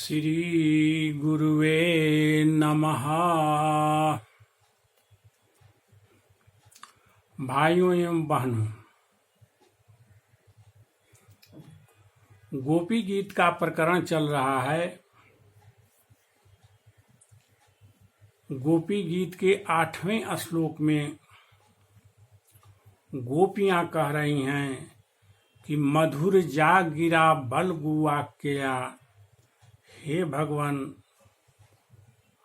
श्री गुरुवे नमः। भाइयों एवं बहनों, गोपी गीत का प्रकरण चल रहा है। गोपी गीत के 8वें श्लोक में गोपियां कह रही हैं कि मधुर जाग गिरा बल गुवाक्या। हे भगवान,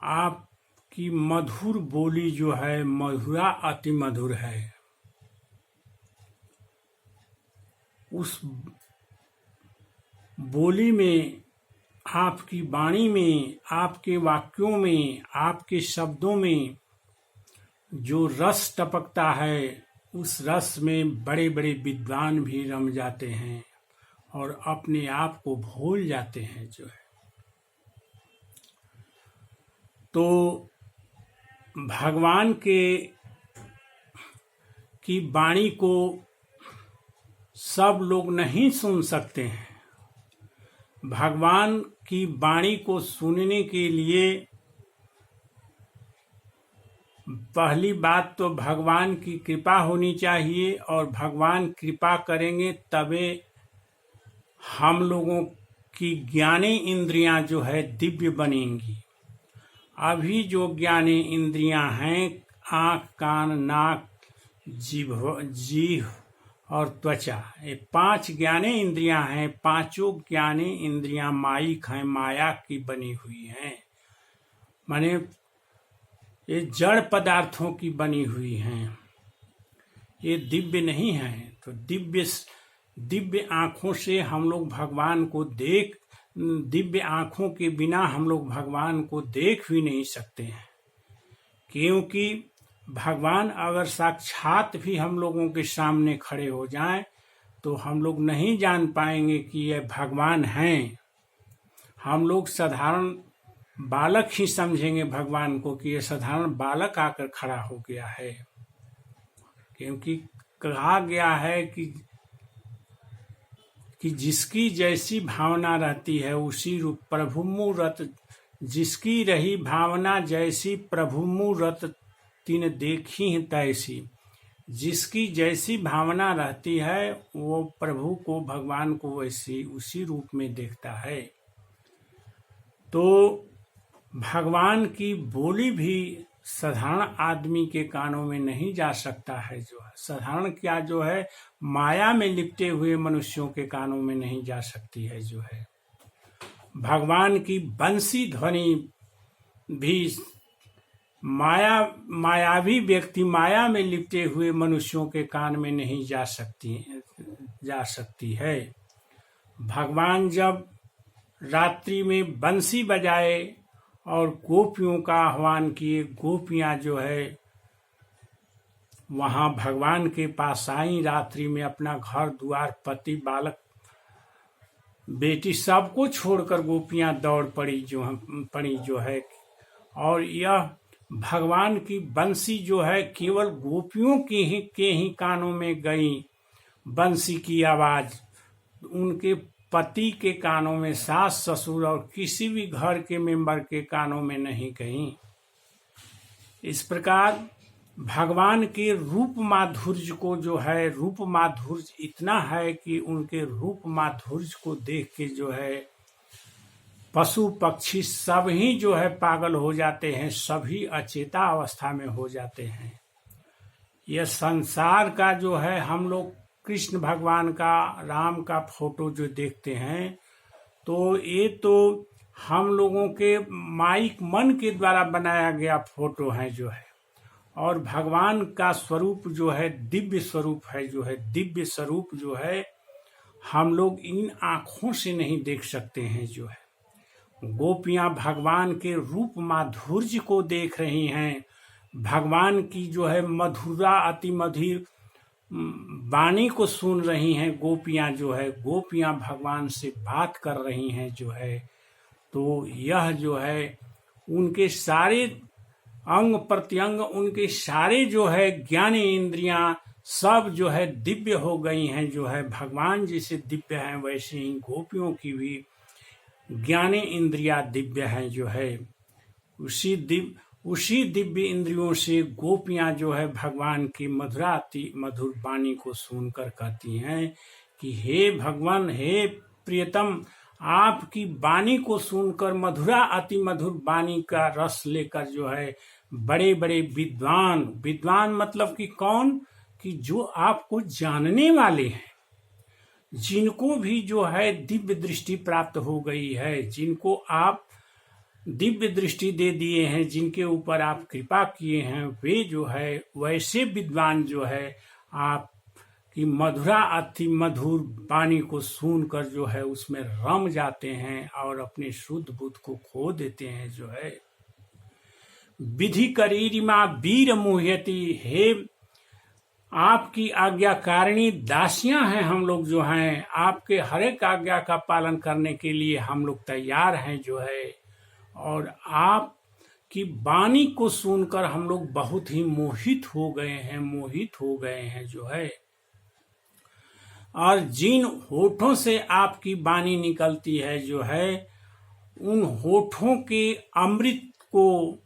आपकी मधुर बोली जो है मधुरा अति मधुर है। उस बोली में, आपकी वाणी में, आपके वाक्यों में, आपके शब्दों में जो रस टपकता है, उस रस में बड़े बड़े विद्वान भी रम जाते हैं और अपने आप को भूल जाते हैं जो है। तो भगवान की वाणी को सब लोग नहीं सुन सकते हैं। भगवान की वाणी को सुनने के लिए पहली बात तो भगवान की कृपा होनी चाहिए, और भगवान कृपा करेंगे तबे हम लोगों की ज्ञानी इंद्रियां जो है दिव्य बनेंगी। अभी जो ज्ञानी इंद्रियां हैं, आँख, कान, नाक, जीभ और त्वचा, ये 5 ज्ञानी इंद्रियां हैं। पांचों ज्ञानी इंद्रियां माइक हैं, माया की बनी हुई हैं, माने ये जड़ पदार्थों की बनी हुई हैं, ये दिव्य नहीं है। तो दिव्य आँखों से हम लोग भगवान को दिव्य आँखों के बिना हम लोग भगवान को देख भी नहीं सकते हैं, क्योंकि भगवान अगर साक्षात भी हम लोगों के सामने खड़े हो जाएं तो हम लोग नहीं जान पाएंगे कि ये भगवान हैं। हम लोग साधारण बालक ही समझेंगे भगवान को कि ये साधारण बालक आकर खड़ा हो गया है, क्योंकि कहा गया है कि जिसकी जैसी भावना रहती है उसी रूप प्रभु मूरत, जिसकी रही भावना जैसी प्रभु मूरत तिन देखी तैसी। जिसकी जैसी भावना रहती है वो प्रभु को, भगवान को वैसी उसी रूप में देखता है। तो भगवान की बोली भी साधारण आदमी के कानों में नहीं जा सकता है। जो है साधारण क्या, जो है माया में लिपटे हुए मनुष्यों के कानों में नहीं जा सकती है। जो है भगवान की बंसी ध्वनि भी मायावी व्यक्ति, माया में लिपटे हुए मनुष्यों के कान में नहीं जा सकती है। भगवान जब रात्रि में बंसी बजाए और गोपियों का आह्वान किए, गोपियां जो है वहां भगवान के पास आई। रात्रि में अपना घर द्वार, पति, बालक, बेटी सबको छोड़कर गोपियां दौड़ पड़ी जो है। और यह भगवान की बंसी जो है केवल गोपियों के ही कानों में गई। बंसी की आवाज उनके पति के कानों में, सास ससुर और किसी भी घर के मेंबर के कानों में नहीं गई। इस प्रकार भगवान के रूप माधुर्य को जो है, रूप माधुर्य इतना है कि उनके रूप माधुर्य को देख के जो है पशु पक्षी सब ही जो है पागल हो जाते हैं, सभी अचेता अवस्था में हो जाते हैं। यह संसार का जो है, हम लोग कृष्ण भगवान का, राम का फोटो जो देखते हैं, तो ये तो हम लोगों के माइक मन के द्वारा बनाया गया फोटो है जो है। और भगवान का स्वरूप जो है दिव्य स्वरूप है, जो है दिव्य स्वरूप जो है हम लोग इन आँखों से नहीं देख सकते हैं। जो है गोपियां भगवान के रूप माधुर्य को देख रही हैं, भगवान की जो है मधुरा अति मधुर वाणी को सुन रही हैं। गोपियां जो है, गोपियां भगवान से बात कर रही हैं जो है। तो यह जो है उनके सारे अंग प्रत्यंग, उनके सारे जो है ज्ञानी इंद्रियां सब जो है दिव्य हो गई हैं। जो है भगवान जैसे दिव्य हैं वैसे ही गोपियों की भी ज्ञाने इंद्रिया दिव्य हैं जो है, उसी दिव्य इंद्रियों से गोपियां जो है भगवान की मधुराति मधुर वाणी को सुनकर कहती हैं कि हे भगवान, हे प्रियतम, आपकी वाणी को सुनकर, मधुरा अति मधुर वाणी का रस लेकर जो है बड़े बड़े विद्वान मतलब कि कौन, कि जो आपको जानने वाले हैं, जिनको भी जो है दिव्य दृष्टि प्राप्त हो गई है, जिनको आप दिव्य दृष्टि दे दिए हैं, जिनके ऊपर आप कृपा किए हैं, वे जो है वैसे विद्वान जो है आप कि मधुरा अति मधुर वाणी को सुनकर जो है उसमें रम जाते हैं और अपने शुद्ध बुद्ध को खो देते हैं जो है। विधि करीरिमा वीर मुह्यति, हे आपकी आज्ञाकारिणी दासियां हैं हम लोग जो हैं, आपके हर एक आज्ञा का पालन करने के लिए हम लोग तैयार हैं जो है। और आप की वाणी को सुनकर हम लोग बहुत ही मोहित हो गए हैं जो है। और जिन होठों से आपकी वाणी निकलती है जो है, उन होठों के अमृत को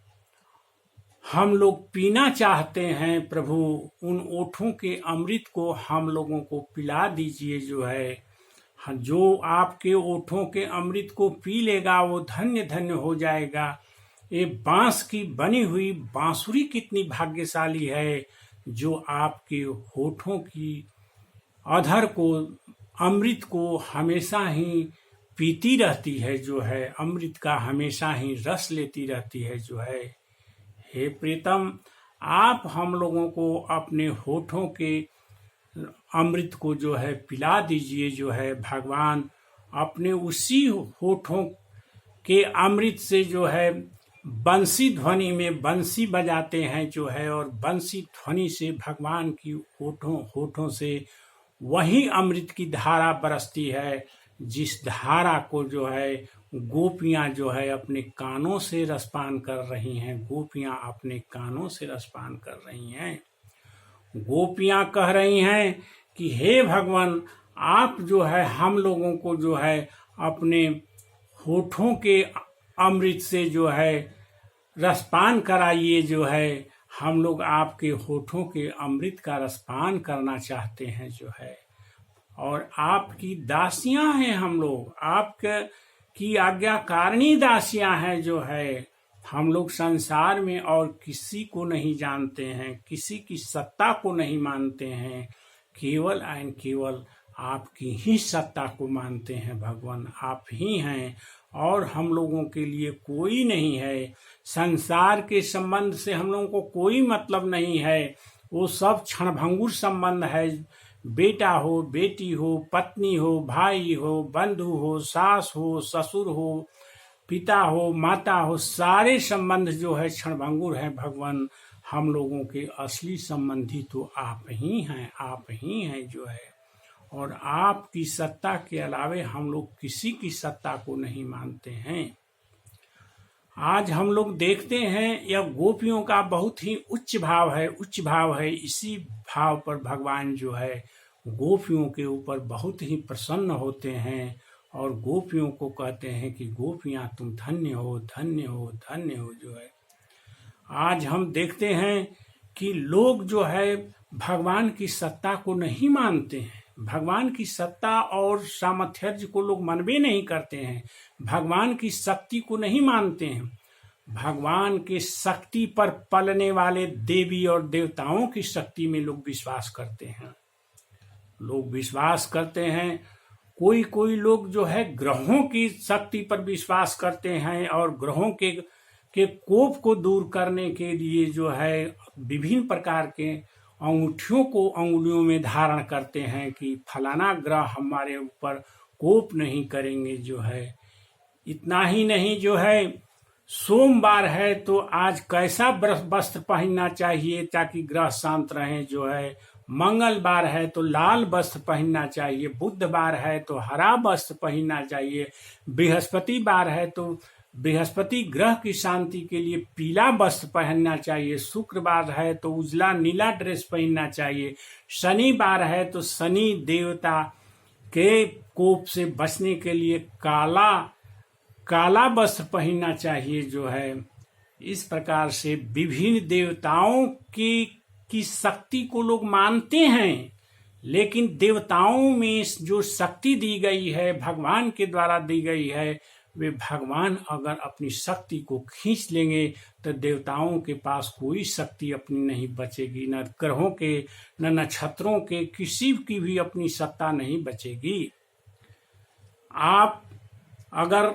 हम लोग पीना चाहते हैं प्रभु। उन ओठों के अमृत को हम लोगों को पिला दीजिए जो है। जो आपके ओठों के अमृत को पी लेगा वो धन्य धन्य हो जाएगा। ये बांस की बनी हुई बांसुरी कितनी भाग्यशाली है जो आपके होठों की अधर को, अमृत को हमेशा ही पीती रहती है जो है, अमृत का हमेशा ही रस लेती रहती है जो है। हे प्रीतम, आप हम लोगों को अपने होठों के अमृत को जो है पिला दीजिए जो है भगवान। अपने उसी होठों के अमृत से जो है बंसी ध्वनि में बंसी बजाते हैं जो है, और बंसी ध्वनि से भगवान की होठों से वही अमृत की धारा बरसती है, जिस धारा को जो है गोपियां जो है अपने कानों से रसपान कर रही हैं। गोपियां अपने कानों से रसपान कर रही हैं। गोपियां कह रही हैं कि हे भगवान, आप जो है हम लोगों को जो है अपने होठों के अमृत से जो है रसपान कराइए जो है। हम लोग आपके होठों के अमृत का रसपान करना चाहते हैं जो है। और आपकी दासियां हैं हम लोग, आपके की आज्ञाकारिणी दासियां हैं जो है। हम लोग संसार में और किसी को नहीं जानते हैं, किसी की सत्ता को नहीं मानते हैं, केवल एंड केवल आपकी ही सत्ता को मानते हैं भगवान। आप ही हैं और हम लोगों के लिए कोई नहीं है। संसार के संबंध से हम लोगों को कोई मतलब नहीं है, वो सब क्षणभंगुर संबंध है। बेटा हो, बेटी हो, पत्नी हो, भाई हो, बंधु हो, सास हो, ससुर हो, पिता हो, माता हो, सारे संबंध जो है क्षणभंगुर है भगवान। हम लोगों के असली संबंधी तो आप ही हैं जो है। और आपकी सत्ता के अलावे हम लोग किसी की सत्ता को नहीं मानते हैं। आज हम लोग देखते हैं यह गोपियों का बहुत ही उच्च भाव है। इसी भाव पर भगवान जो है गोपियों के ऊपर बहुत ही प्रसन्न होते हैं और गोपियों को कहते हैं कि गोपियां तुम धन्य हो, धन्य हो, धन्य हो जो है। आज हम देखते हैं कि लोग जो है भगवान की सत्ता को नहीं मानते हैं। भगवान की सत्ता और सामर्थ्य को लोग मानवे नहीं करते हैं। भगवान की शक्ति को नहीं मानते हैं। भगवान के शक्ति पर पलने वाले देवी और देवताओं की शक्ति में लोग विश्वास करते हैं। कोई लोग जो है ग्रहों की शक्ति पर विश्वास करते हैं और ग्रहों के कोप को दूर करने के लिए जो है विभिन्न प्रकार के अंगूठियों को अंगुलियों में धारण करते हैं कि फलाना ग्रह हमारे ऊपर कोप नहीं करेंगे जो है। इतना ही नहीं जो है, सोमवार है तो आज कैसा वस्त्र पहनना चाहिए ताकि ग्रह शांत रहें जो है। मंगलवार है तो लाल वस्त्र पहनना चाहिए, बुधवार है तो हरा वस्त्र पहनना चाहिए, बृहस्पतिवार है तो बृहस्पति ग्रह की शांति के लिए पीला वस्त्र पहनना चाहिए, शुक्रवार है तो उजला नीला ड्रेस पहनना चाहिए, शनिवार है तो शनि देवता के कोप से बचने के लिए काला काला वस्त्र पहनना चाहिए जो है। इस प्रकार से विभिन्न देवताओं की शक्ति को लोग मानते हैं, लेकिन देवताओं में जो शक्ति दी गई है, भगवान के द्वारा दी गई है, वे भगवान अगर अपनी शक्ति को खींच लेंगे तो देवताओं के पास कोई शक्ति अपनी नहीं बचेगी, न ग्रहों के न नक्षत्रों के किसी की भी अपनी सत्ता नहीं बचेगी। आप अगर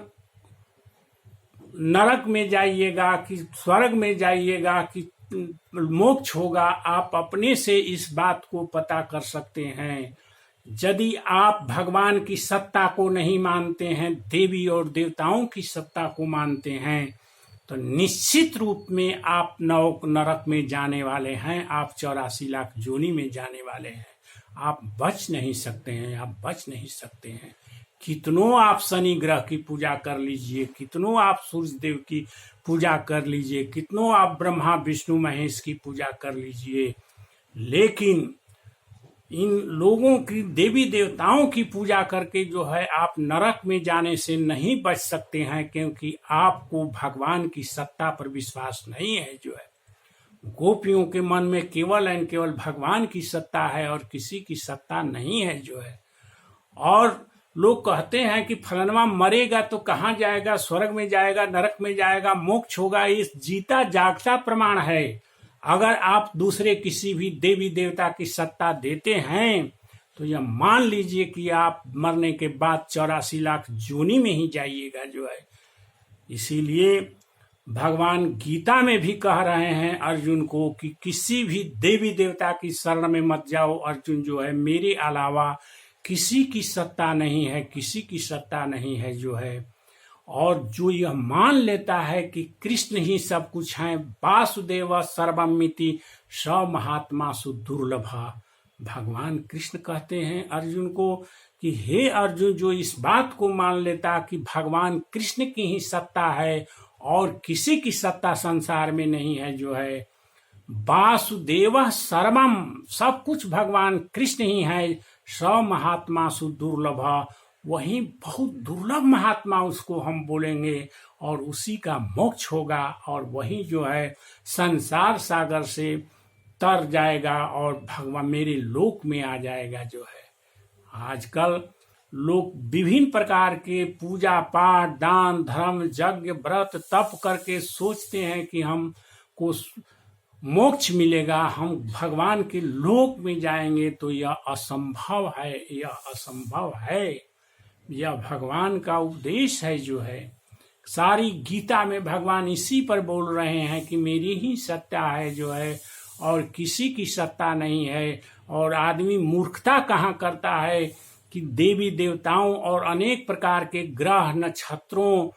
नरक में जाइएगा कि स्वर्ग में जाइएगा कि मोक्ष होगा, आप अपने से इस बात को पता कर सकते हैं। यदि आप भगवान की सत्ता को नहीं मानते हैं, देवी और देवताओं की सत्ता को मानते हैं, तो निश्चित रूप में आप नरक में जाने वाले हैं, आप 84 लाख योनि में जाने वाले हैं। आप बच नहीं सकते हैं, आप बच नहीं सकते हैं। कितनों आप शनि ग्रह की पूजा कर लीजिए, कितनों आप सूर्य देव की पूजा कर लीजिए, कितनों आप ब्रह्मा विष्णु महेश की पूजा कर लीजिए, लेकिन इन लोगों की देवी देवताओं की पूजा करके जो है आप नरक में जाने से नहीं बच सकते हैं, क्योंकि आपको भगवान की सत्ता पर विश्वास नहीं है। जो है गोपियों के मन में केवल एंड केवल भगवान की सत्ता है और किसी की सत्ता नहीं है जो है। और लोग कहते हैं कि फलनवा मरेगा तो कहाँ जाएगा, स्वर्ग में जाएगा, नरक में जाएगा, मोक्ष होगा। इस जीता जागता प्रमाण है। अगर आप दूसरे किसी भी देवी देवता की सत्ता देते हैं तो यह मान लीजिए कि आप मरने के बाद 84 लाख योनि में ही जाइएगा जो है। इसीलिए भगवान गीता में भी कह रहे हैं अर्जुन को कि किसी भी देवी देवता की शरण में मत जाओ अर्जुन जो है, मेरे अलावा किसी की सत्ता नहीं है, किसी की सत्ता नहीं है जो है। और जो यह मान लेता है कि कृष्ण ही सब कुछ है, वासुदेव सर्वमिति स महात्मा सुदुर्लभा, भगवान कृष्ण कहते हैं अर्जुन को कि हे अर्जुन, जो इस बात को मान लेता कि भगवान कृष्ण की ही सत्ता है और किसी की सत्ता संसार में नहीं है जो है, वासुदेव सर्वम, सब कुछ भगवान कृष्ण ही है, स महात्मा सुदुर्लभ, वही बहुत दुर्लभ महात्मा उसको हम बोलेंगे और उसी का मोक्ष होगा और वही जो है संसार सागर से तर जाएगा और भगवान मेरे लोक में आ जाएगा जो है। आजकल लोग विभिन्न प्रकार के पूजा पाठ, दान धर्म, यज्ञ व्रत तप करके सोचते हैं कि हमको मोक्ष मिलेगा, हम भगवान के लोक में जाएंगे, तो यह असंभव है, यह असंभव है। यह भगवान का उपदेश है जो है। सारी गीता में भगवान इसी पर बोल रहे हैं कि मेरी ही सत्ता है जो है और किसी की सत्ता नहीं है। और आदमी मूर्खता कहाँ करता है कि देवी देवताओं और अनेक प्रकार के ग्रह नक्षत्रों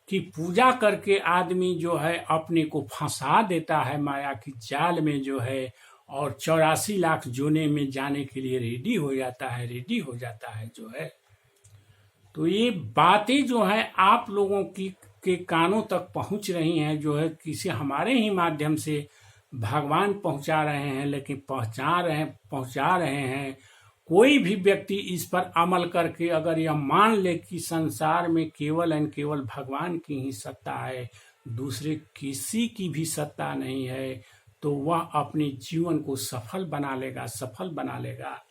की पूजा करके आदमी जो है अपने को फंसा देता है माया की जाल में जो है, और 84 लाख योनि में जाने के लिए रेडी हो जाता है जो है। तो ये बातें जो है आप लोगों की के कानों तक पहुंच रही हैं जो है, किसी हमारे ही माध्यम से भगवान पहुंचा रहे हैं, लेकिन पहुंचा रहे हैं। कोई भी व्यक्ति इस पर अमल करके अगर यह मान ले कि संसार में केवल एंड केवल भगवान की ही सत्ता है, दूसरे किसी की भी सत्ता नहीं है, तो वह अपने जीवन को सफल बना लेगा।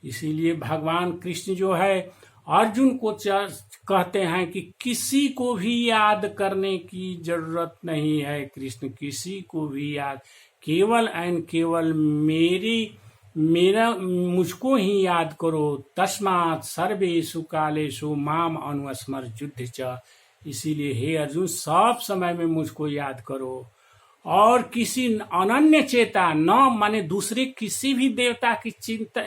इसीलिए भगवान कृष्ण जो है अर्जुन को कहते हैं कि किसी को भी याद करने की जरूरत नहीं है, कृष्ण किसी को भी याद, केवल एंड केवल मुझको ही याद करो, तस्मात् सर्वेषु कालेषु माम अनुस्मर युद्ध च। इसीलिए हे अर्जुन, सब समय में मुझको याद करो और किसी अनन्य चेता, न माने दूसरे किसी भी देवता की चिंता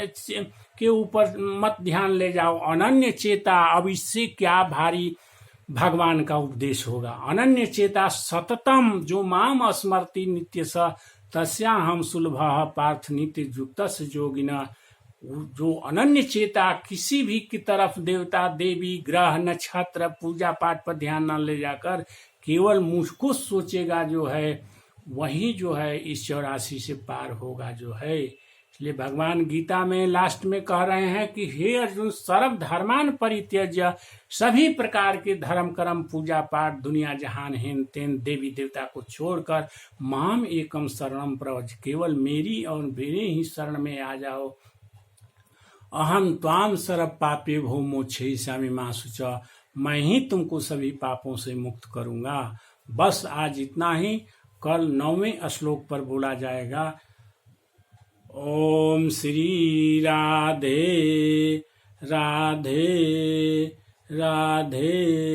के ऊपर मत ध्यान ले जाओ, अनन्य चेता। अब इससे क्या भारी भगवान का उपदेश होगा। अनन्य चेता सततम जो माम स्मरति नित्य स तस्या हम सुलभ पार्थ नित्य युक्त योगिना। जो अनन्य चेता किसी भी की तरफ देवता देवी ग्रह नक्षत्र पूजा पाठ पर ध्यान न ले जाकर केवल मुझको सोचेगा जो है, वही जो है इस 84 से पार होगा जो है। इसलिए भगवान गीता में लास्ट में कह रहे हैं कि हे अर्जुन, सर्व धर्मान परित्यज्य, सभी प्रकार के धर्म कर्म पूजा पाठ दुनिया जहान हेन तेन देवी देवता को छोड़कर माम एकम शरणम प्रवज, केवल मेरी और मेरे ही शरण में आ जाओ। अहम त्वाम सर्व पापे भो मोक्षयिष्यामि मा शुच, मैं ही तुमको सभी पापों से मुक्त करूंगा। बस आज इतना ही, कल 9वें श्लोक पर बोला जाएगा। ओम श्री राधे राधे राधे।